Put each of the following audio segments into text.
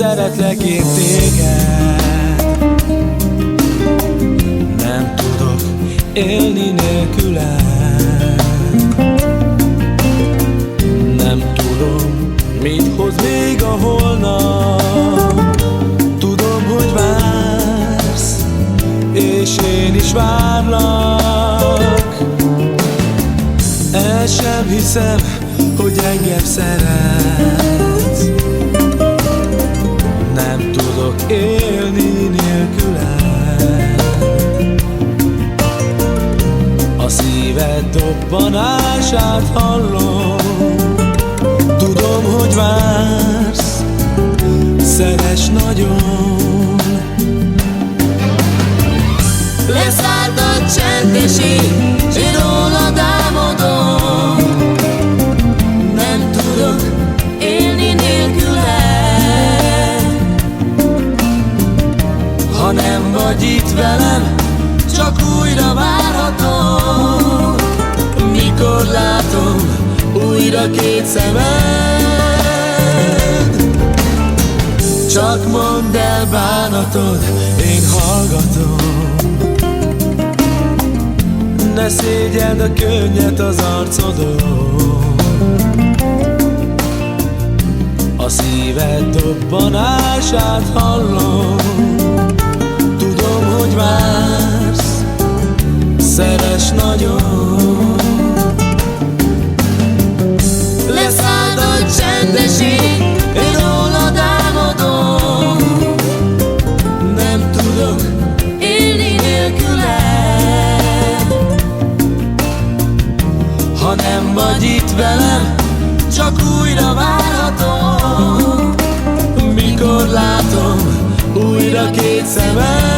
szeretlek én téged. Nem tudok élni nélküled. Nem tudom, mit hoz még a holnap. Tudom, hogy vársz, és én is várlak. El sem hiszem, hogy engem szeretsz. Nem tudok élni nélküled. A szíved dobbanását hallom. Tudom, hogy vársz, szeress nagyon. Leszállt a csend és én rólad álmodom. Nem tudok élni nélküled. Ha nem vagy itt velem, csak újra várhatom. Mikor látom újra két szemed. Csak mondd el bánatod, én hallgatom. Ne szégyeld a könnyet az arcodon. A szíved dobbanását hallom. Tudom, hogy vársz, szeress nagyon. Leszállt a csend és én rólad álmodom. Nem tudok élni nélküled. Ha nem vagy itt velem, csak újra várhatom. Mikor látom újra két szemed.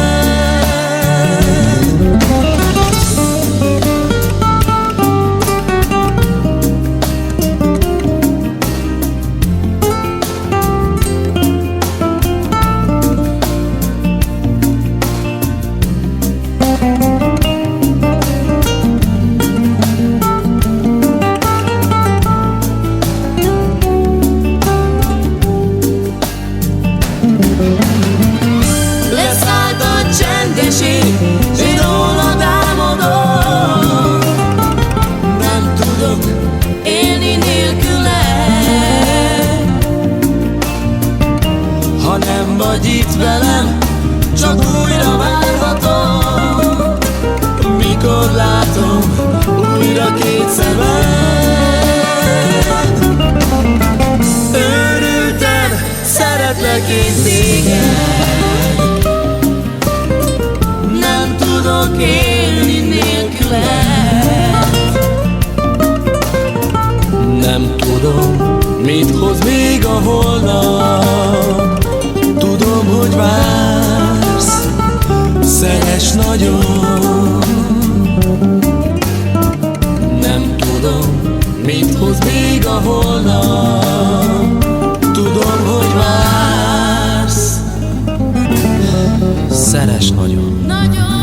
Leszállt a csend és én rólad álmodom. Nem tudok élni nélküled. ha nem vagy itt velem, csak újra várhatom. Mikor látom újra két szemed. Őrülten szeretlek én téged. Nem tudok élni nélküled. Nem tudom, mit hoz még a holnap. Tudom, hogy vársz, szeress nagyon. Nem tudom, mit hoz még a holnap. Tudom, hogy vársz, szeress nagyon. Nagyon